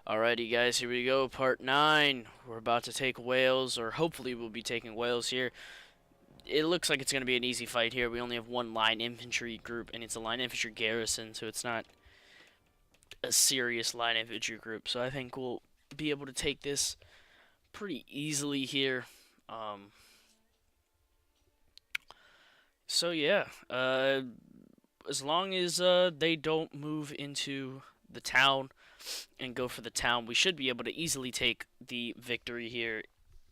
Alrighty guys, here we go, part 9. We're about to take Wales, or hopefully we'll be taking Wales here. It looks like it's going to be an easy fight here. We only have one line infantry group, and it's a line infantry garrison, so it's not a serious line infantry group. So I think we'll be able to take this pretty easily here. So yeah, as long as they don't move into the town and go for the town, we should be able to easily take the victory here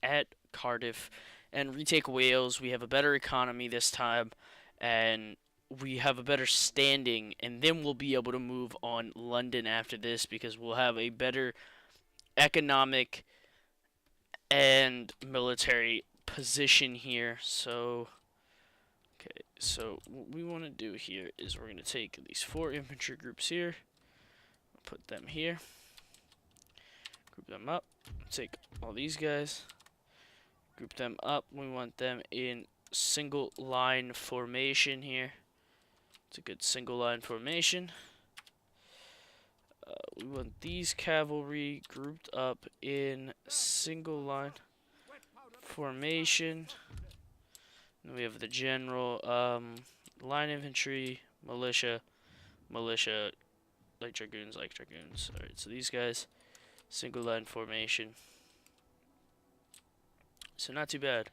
at Cardiff and retake Wales. We have a better economy this time, and we have a better standing, and then we'll be able to move on London after this because we'll have a better economic and military position here. So okay, so what we want to do here is we're going to take these 4 infantry groups here, put them here, group them up, take all these guys, group them up. We want them in single line formation here. It's a good single line formation. We want these cavalry grouped up in single line formation. And we have the general, line infantry, militia, light dragoons. Alright, so these guys, single line formation. So not too bad.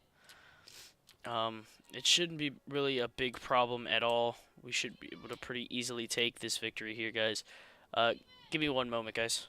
It shouldn't be really a big problem at all. We should be able to pretty easily take this victory here, guys. Give me one moment, guys.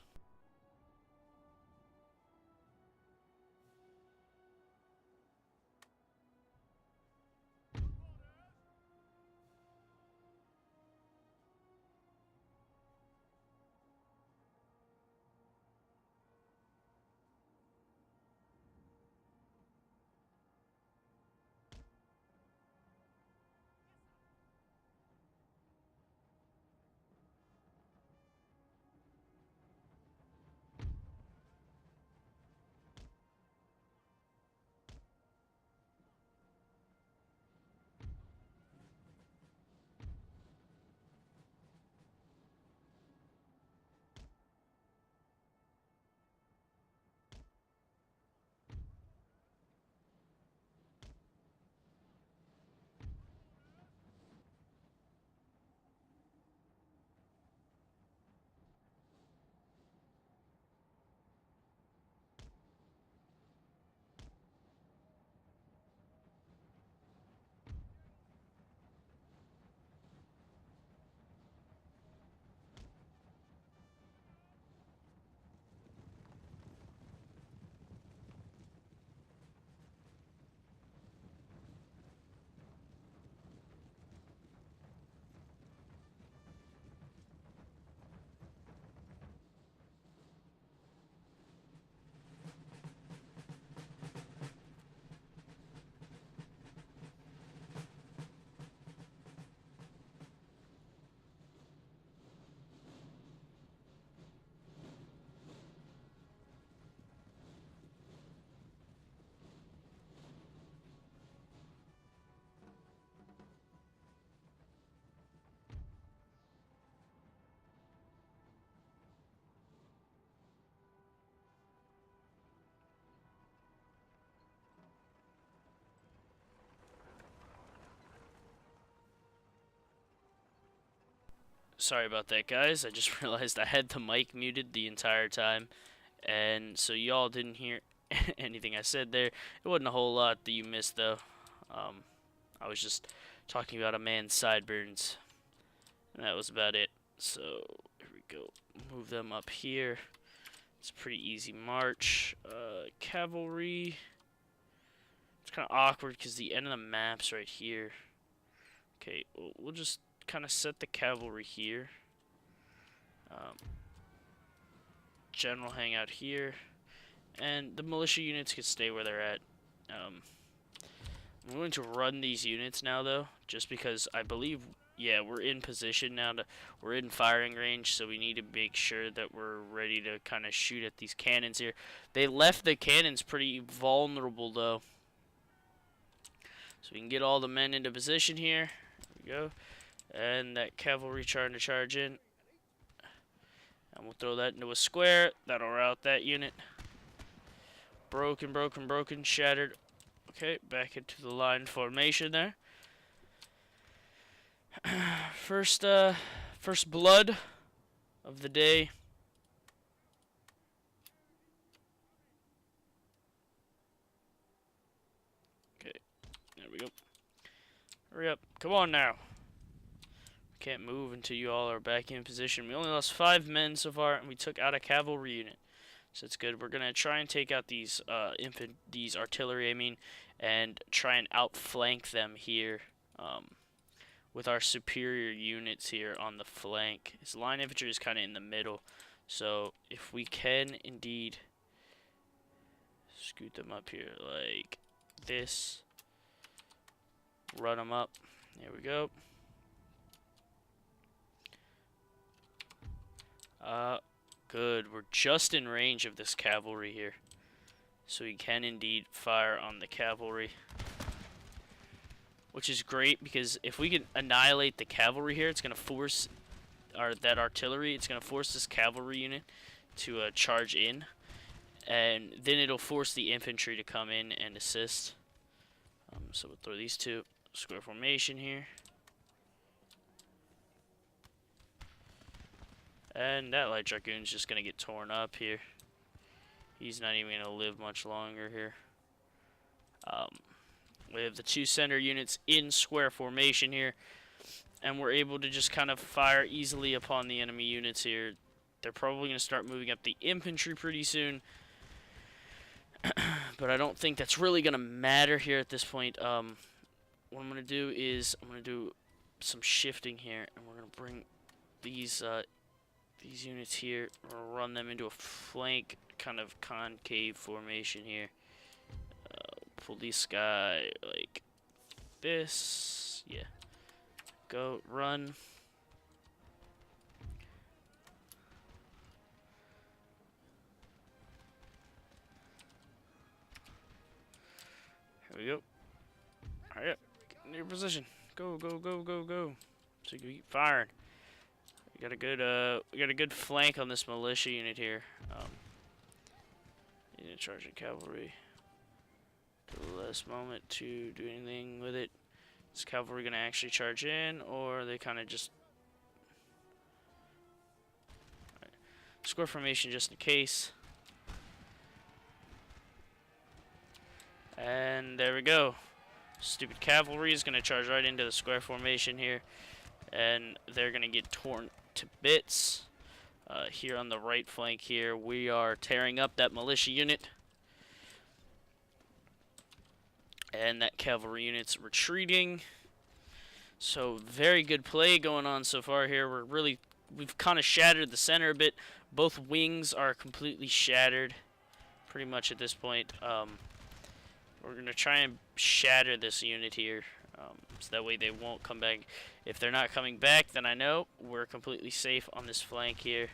Sorry about that, guys. I just realized I had the mic muted the entire time, and so y'all didn't hear anything I said there. It wasn't a whole lot that you missed, though. I was just talking about a man's sideburns, and that was about it. So, here we go. Move them up here. It's a pretty easy march. Cavalry. It's kind of awkward because the end of the map's right here. Okay, we'll just kind of set the cavalry here. General hang out here, and the militia units can stay where they're at. I'm going to run these units now, though, just because I believe, yeah, we're in position now. We're in firing range, so we need to make sure that we're ready to kind of shoot at these cannons here. They left the cannons pretty vulnerable, though. So we can get all the men into position here. There we go. And that cavalry trying to charge in. And we'll throw that into a square. That'll rout that unit. Broken, broken, broken, shattered. Okay, back into the line formation there. First blood of the day. Okay, there we go. Hurry up. Come on now. Can't move until you all are back in position. We only lost 5 men so far, and we took out a cavalry unit. So it's good. We're gonna try and take out these these artillery, I mean, and try and outflank them here with our superior units here on the flank. His line infantry is kind of in the middle, so if we can indeed scoot them up here like this, run them up. There we go. Good. We're just in range of this cavalry here. So we can indeed fire on the cavalry. Which is great, because if we can annihilate the cavalry here, it's going to force that artillery, it's going to force this cavalry unit to charge in. And then it'll force the infantry to come in and assist. So we'll throw these two square formation here. And that light dragoon's just going to get torn up here. He's not even going to live much longer here. We have the 2 center units in square formation here. And we're able to just kind of fire easily upon the enemy units here. They're probably going to start moving up the infantry pretty soon. But I don't think that's really going to matter here at this point. What I'm going to do is I'm going to do some shifting here. And we're going to bring these units here, run them into a flank kind of concave formation here. Pull this guy like this. Yeah. Go, run. Here we go. Hurry up. Get in your position. Go, go, go, go, go. So you can keep firing. We got a good flank on this militia unit here. Need to charge the cavalry to the last moment to do anything with it. Is cavalry gonna actually charge in, or are they kind of just square formation just in case? And there we go. Stupid cavalry is gonna charge right into the square formation here, and they're gonna get torn to bits. Here on the right flank here, we are tearing up that militia unit, and that cavalry unit's retreating. So very good play going on so far here. We've kind of shattered the center a bit. Both wings are completely shattered pretty much at this point. We're gonna try and shatter this unit here, so that way they won't come back. If they're not coming back, then I know we're completely safe on this flank here.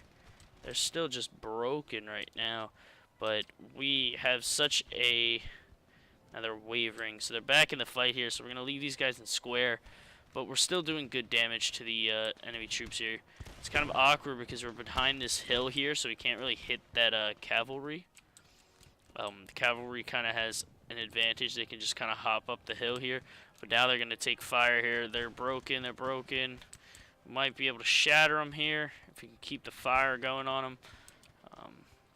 They're still just broken right now, but we have such a... Now they're wavering, so they're back in the fight here, so we're going to leave these guys in square, but we're still doing good damage to the enemy troops here. It's kind of awkward because we're behind this hill here, so we can't really hit that cavalry. The cavalry kind of has an advantage. They can just kind of hop up the hill here, but now they're going to take fire here. They're broken, they're broken. We might be able to shatter them here if we can keep the fire going on them.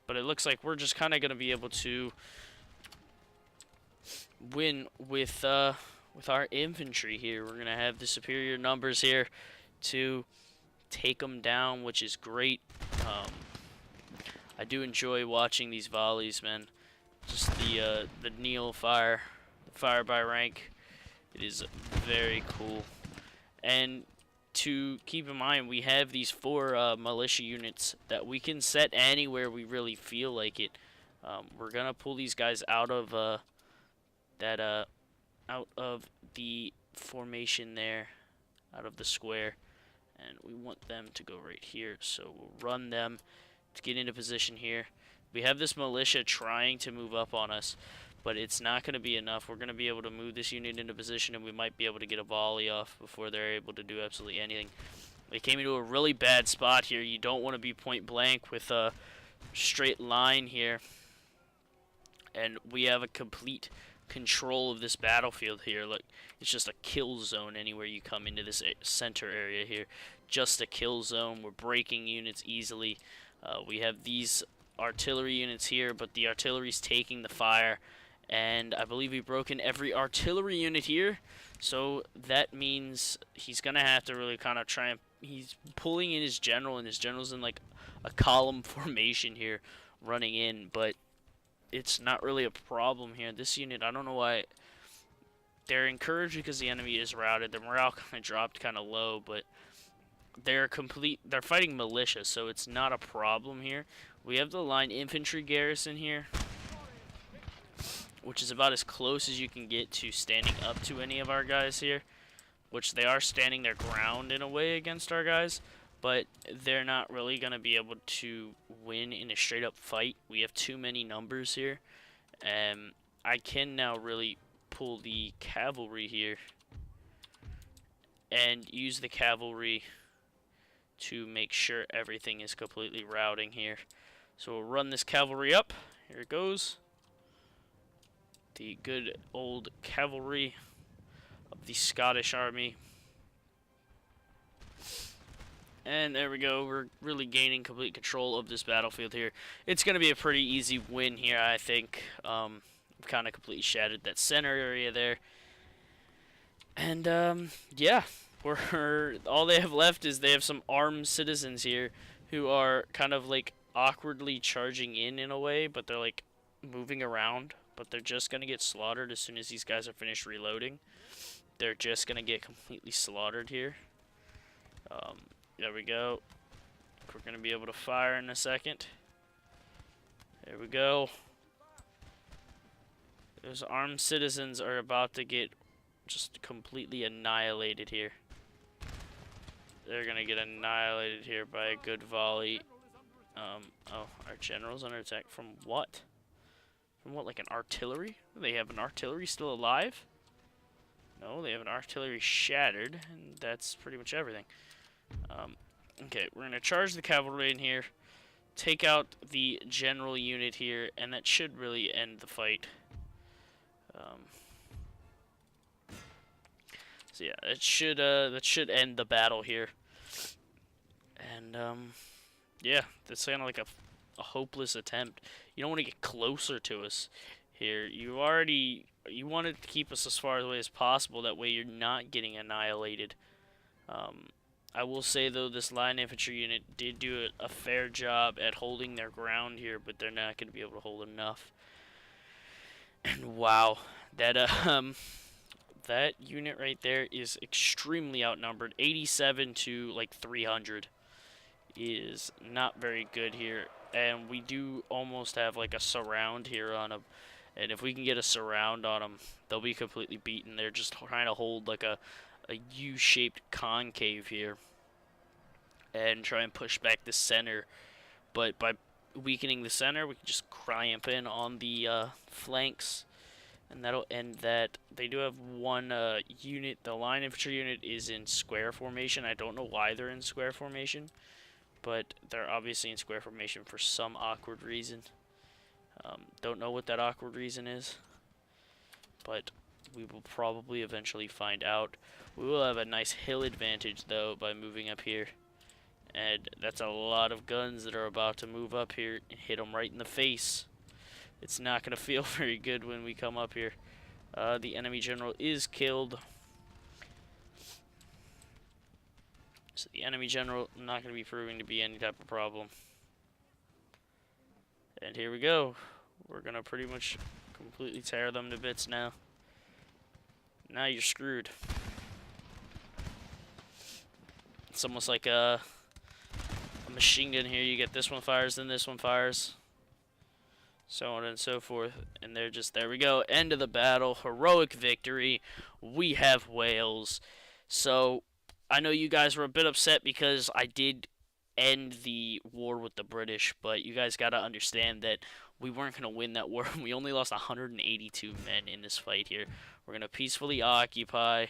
But it looks like we're just kind of going to be able to win with our infantry here. We're going to have the superior numbers here to take them down, which is great. I do enjoy watching these volleys, man. Just the kneel fire, the fire by rank. It is very cool. And to keep in mind, we have these 4 militia units that we can set anywhere we really feel like it. We're gonna pull these guys out of out of the formation there, out of the square, and we want them to go right here. So we'll run them to get into position here. We have this militia trying to move up on us, but it's not going to be enough. We're going to be able to move this unit into position, and we might be able to get a volley off before they're able to do absolutely anything. They came into a really bad spot here. You don't want to be point blank with a straight line here. And we have a complete control of this battlefield here. Look, it's just a kill zone anywhere you come into this center area here. Just a kill zone. We're breaking units easily. We have these artillery units here, but the artillery's taking the fire. And I believe we've broken every artillery unit here. So that means he's going to have to really kind of try and... He's pulling in his general, and his general's in like a column formation here running in. But it's not really a problem here. This unit, I don't know why... They're encouraged because the enemy is routed. Their morale kind of dropped kind of low, but they're fighting militia, so it's not a problem here. We have the line infantry garrison here, which is about as close as you can get to standing up to any of our guys here, which they are standing their ground in a way against our guys, but they're not really going to be able to win in a straight up fight. We have too many numbers here, and I can now really pull the cavalry here and use the cavalry to make sure everything is completely routing here. So we'll run this cavalry up. Here it goes. The good old cavalry of the Scottish army. And there we go. We're really gaining complete control of this battlefield here. It's going to be a pretty easy win here, I think. Kind of completely shattered that center area there. And, yeah. All they have left is they have some armed citizens here who are kind of, like, awkwardly charging in a way, but they're, like, moving around. But they're just going to get slaughtered as soon as these guys are finished reloading. They're just going to get completely slaughtered here. There we go. We're going to be able to fire in a second. There we go. Those armed citizens are about to get just completely annihilated here. They're going to get annihilated here by a good volley. Oh, our general's under attack from what? From what, like an artillery? They have an artillery still alive? No, they have an artillery shattered, and that's pretty much everything. Okay, we're going to charge the cavalry in here, take out the general unit here, and that should really end the fight. So yeah, that should end the battle here. And yeah, that's kind of like a hopeless attempt. You don't want to get closer to us here. You wanted to keep us as far away as possible. That way you're not getting annihilated. I will say though, this line infantry unit did do a fair job at holding their ground here, but they're not going to be able to hold enough. And wow, that that unit right there is extremely outnumbered. 87 to like 300 is not very good here, and we do almost have like a surround here on them. And if we can get a surround on them, they'll be completely beaten. They're just trying to hold like a U-shaped concave here and try and push back the center. But by weakening the center, we can just clamp in on the flanks, and that'll end that. They do have one unit. The line infantry unit is in square formation. I don't know why they're in square formation, but they're obviously in square formation for some awkward reason. Don't know what that awkward reason is, but we will probably eventually find out. We will have a nice hill advantage, though, by moving up here. And that's a lot of guns that are about to move up here and hit them right in the face. It's not going to feel very good when we come up here. The enemy general is killed. So the enemy general not going to be proving to be any type of problem. And here we go. We're going to pretty much completely tear them to bits now. Now you're screwed. It's almost like a machine gun here. You get this one fires, then this one fires. So on and so forth. And they're just, there we go. End of the battle. Heroic victory. We have Wales. So I know you guys were a bit upset because I did end the war with the British, but you guys got to understand that we weren't going to win that war. We only lost 182 men in this fight here. We're going to peacefully occupy.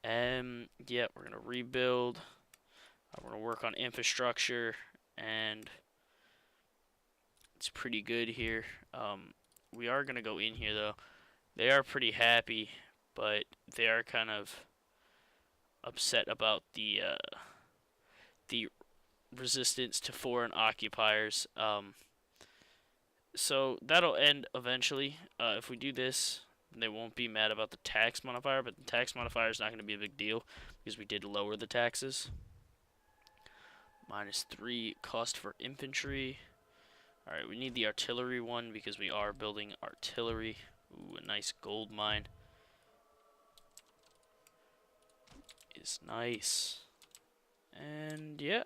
And yeah, we're going to rebuild. We're going to work on infrastructure, and it's pretty good here. We are going to go in here, though. They are pretty happy, but they are kind of upset about the resistance to foreign occupiers. So that'll end eventually. If we do this, they won't be mad about the tax modifier, but the tax modifier is not going to be a big deal because we did lower the taxes. -3 cost for infantry. Alright, we need the artillery one because we are building artillery. Ooh, a nice gold mine. Is nice. And yeah,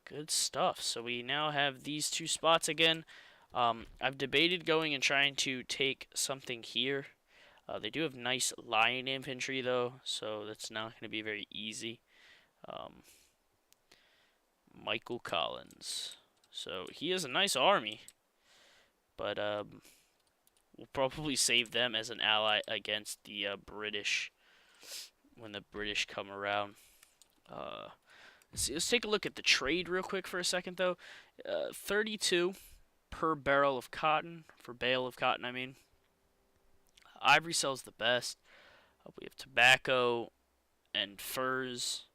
good stuff. So we now have these 2 spots again. I've debated going and trying to take something here. They do have nice line infantry though, so that's not going to be very easy. Michael Collins. So he has a nice army, but we'll probably save them as an ally against the British when the British come around. Let's take a look at the trade real quick for a second, though. 32 per barrel of cotton, for bale of cotton, I mean. Ivory sells the best. We have tobacco and furs.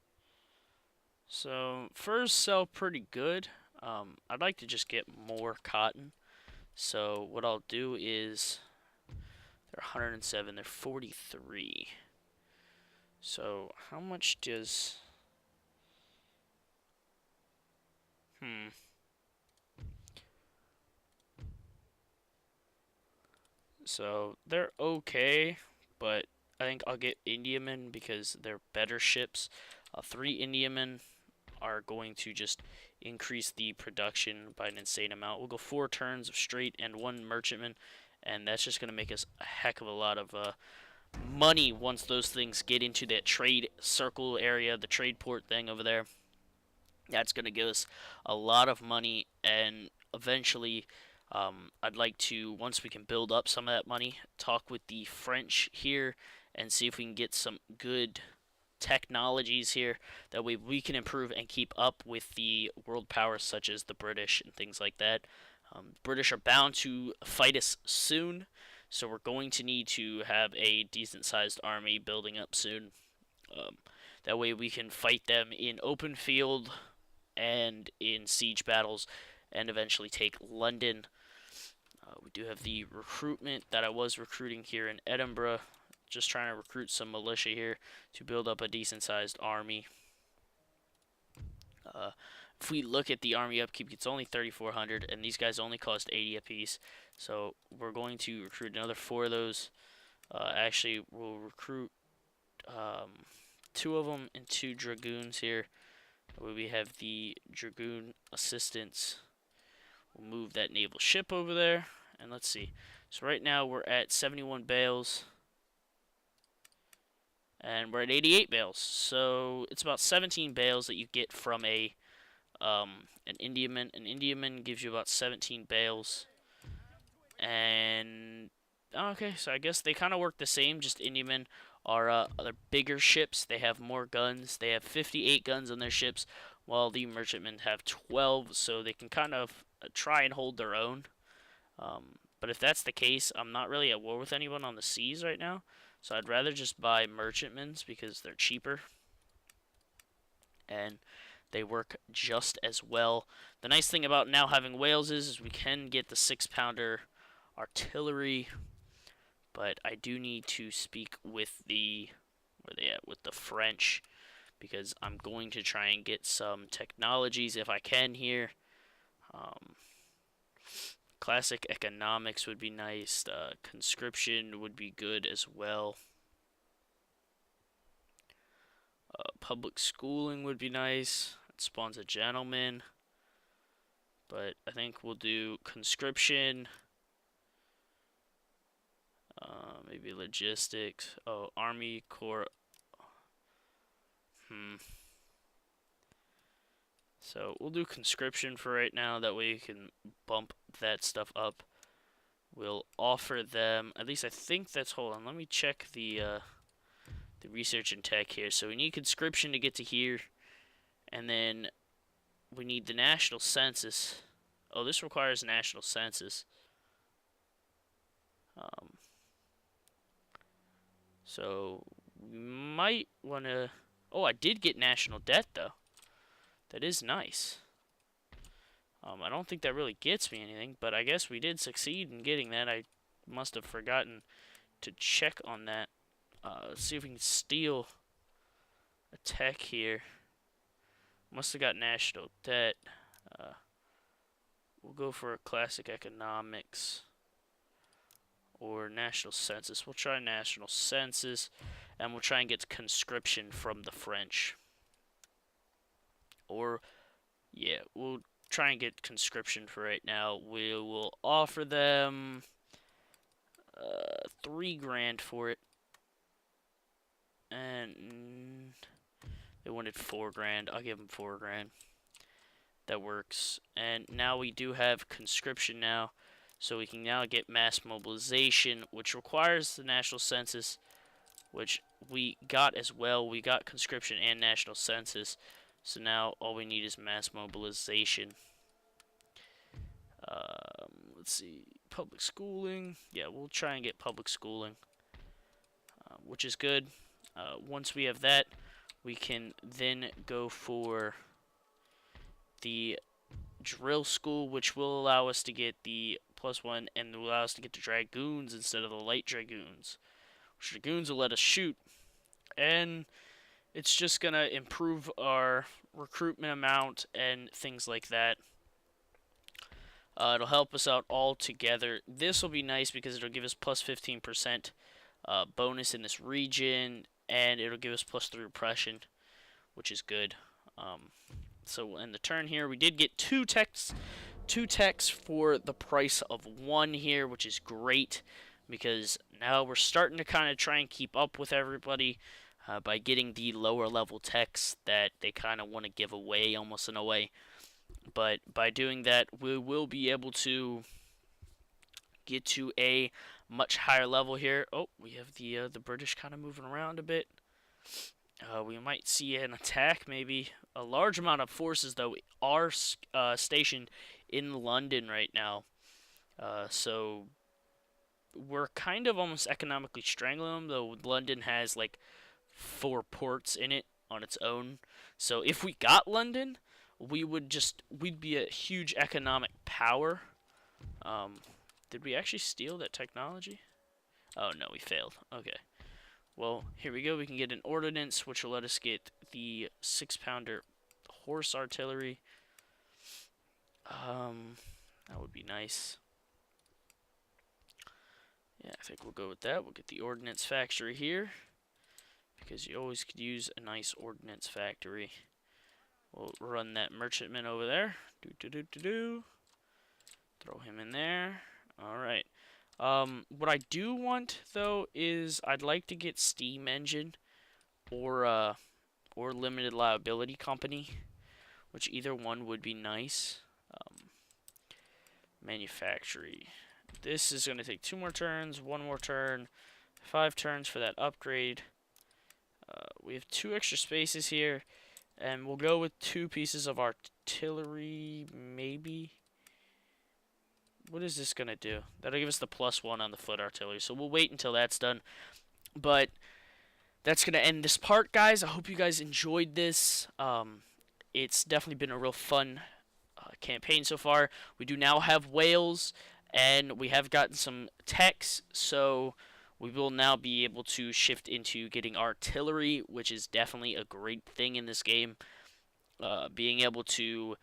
So, furs sell pretty good. I'd like to just get more cotton. So, what I'll do is, they're 107, they're 43. So, how much does... So, they're okay, but I think I'll get Indiamen because they're better ships. 3 Indiamen are going to just increase the production by an insane amount. We'll go 4 turns of straight and 1 merchantman, and that's just going to make us a heck of a lot of money once those things get into that trade circle area, the trade port thing over there. That's going to give us a lot of money, and eventually I'd like to, once we can build up some of that money, talk with the French here and see if we can get some good technologies here. That way we can improve and keep up with the world powers such as the British and things like that. British are bound to fight us soon, so we're going to need to have a decent sized army building up soon. That way we can fight them in open field and in siege battles and eventually take London. We do have the recruitment that I was recruiting here in Edinburgh. Just trying to recruit some militia here to build up a decent sized army. If we look at the army upkeep, it's only 3,400, and these guys only cost 80 apiece. So we're going to recruit another 4 of those. Actually, we'll recruit 2 of them and 2 dragoons here. We have the dragoon assistants. We'll move that naval ship over there, and let's see. So right now we're at 71 bales, and we're at 88 bales. So it's about 17 bales that you get from an Indiaman. An Indiaman gives you about 17 bales, and okay, so I guess they kind of work the same. Just Indiamen are other bigger ships. They have more guns. They have 58 guns on their ships, while the merchantmen have 12. So they can kind of try and hold their own. But if that's the case, I'm not really at war with anyone on the seas right now. So I'd rather just buy merchantmens because they're cheaper. And they work just as well. The nice thing about now having Wales is we can get the 6-pounder artillery. But I do need to speak with the, where they at, with the French, because I'm going to try and get some technologies if I can here. Classic economics would be nice. Conscription would be good as well. Public schooling would be nice. It spawns a gentleman. But I think we'll do conscription. Maybe logistics. Oh, Army Corps. So we'll do conscription for right now. That way you can bump that stuff up. We'll offer them, at least I think that's, hold on, let me check the research and tech here. So we need conscription to get to here. And then we need the national census. Oh, this requires national census. Um, so we might want to. Oh, I did get national debt though. That is nice. I don't think that really gets me anything, but I guess we did succeed in getting that. I must have forgotten to check on that. Let's see if we can steal a tech here. Must have got national debt. Uh, we'll go for a classic economics or national census. We'll try national census, and we'll try and get conscription from the French. Or, yeah, we'll try and get conscription for right now. We will offer them 3 grand for it. And they wanted 4 grand. I'll give them 4 grand. That works. And now we do have conscription now. So we can now get mass mobilization, which requires the national census, which we got as well. We got conscription and national census. So now all we need is mass mobilization. Let's see. Public schooling. Yeah, we'll try and get public schooling, which is good. Once we have that, we can then go for the drill school, which will allow us to get the +1 and will allow us to get the dragoons instead of the light dragoons. Which dragoons will let us shoot, and it's just gonna improve our recruitment amount and things like that. It'll help us out all together. This will be nice because it'll give us +15% bonus in this region, and it'll give us +3 repression, which is good. So in the turn here, we did get two techs for the price of 1 here, which is great because now we're starting to kind of try and keep up with everybody by getting the lower level techs that they kind of want to give away almost in a way. But by doing that, we will be able to get to a much higher level here. Oh, we have the British kind of moving around a bit. We might see an attack, maybe. A large amount of forces, though, are stationed in London right now. So we're kind of almost economically strangling them, though London has like 4 ports in it on its own. So if we got London, we'd be a huge economic power. Did we actually steal that technology? Oh no, we failed. Okay. Well, here we go. We can get an ordnance, which will let us get the 6-pounder horse artillery. That would be nice. Yeah, I think we'll go with that. We'll get the ordnance factory here, because you always could use a nice ordnance factory. We'll run that merchantman over there. Throw him in there. Alright. What I do want, though, is I'd like to get steam engine or limited liability company, which either one would be nice. Manufactory. This is going to take 2 more turns, 1 more turn, 5 turns for that upgrade. We have 2 extra spaces here, and we'll go with 2 pieces of artillery, maybe. What is this going to do? That'll give us the +1 on the foot artillery, so we'll wait until that's done. But that's going to end this part, guys. I hope you guys enjoyed this. It's definitely been a real fun campaign so far. We do now have Wales, and we have gotten some techs, so we will now be able to shift into getting artillery, which is definitely a great thing in this game. Being able to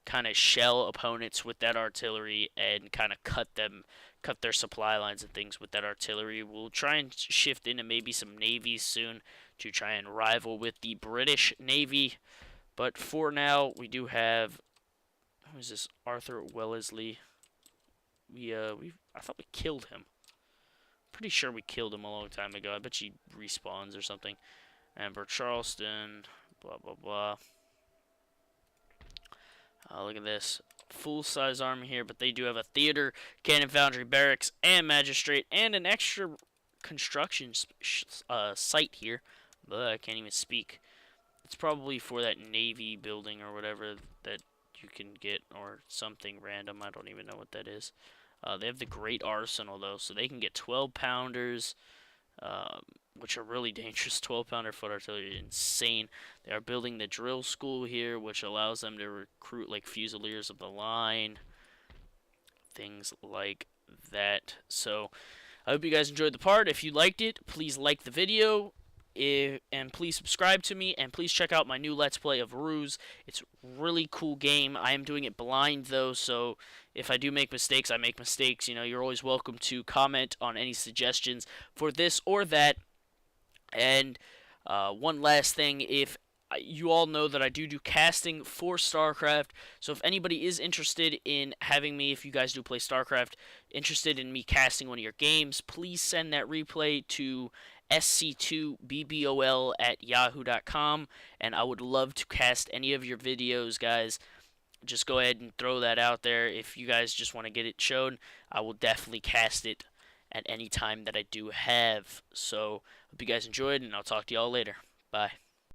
kind of shell opponents with that artillery and kind of cut their supply lines and things with that artillery. We'll try and shift into maybe some navies soon to try and rival with the British Navy. But for now, we do have, who is this? Arthur Wellesley. I thought we killed him. Pretty sure we killed him a long time ago. I bet he respawns or something. Amber Charleston, blah blah blah. Look at this. Full-size army here, but they do have a theater, cannon foundry, barracks, and magistrate, and an extra construction site here. But I can't even speak. It's probably for that Navy building or whatever that you can get, or something random. I don't even know what that is. They have the Great Arsenal though, so they can get 12 pounders, um, which are really dangerous. 12-pounder foot artillery, insane. They are building the drill school here, which allows them to recruit like Fusiliers of the Line, things like that. So I hope you guys enjoyed the part. If you liked it, please like the video. And please subscribe to me, and please check out my new Let's Play of Ruse. It's a really cool game. I am doing it blind though, so if I do make mistakes, I make mistakes. You know, you're always welcome to comment on any suggestions for this or that. And one last thing, if you all know that I do casting for StarCraft, so if anybody is interested in having me, if you guys do play StarCraft, interested in me casting one of your games, please send that replay to sc2bbol@yahoo.com, and I would love to cast any of your videos, guys. Just go ahead and throw that out there. If you guys just want to get it shown, I will definitely cast it at any time that I do have. So, hope you guys enjoyed, and I'll talk to y'all later. Bye.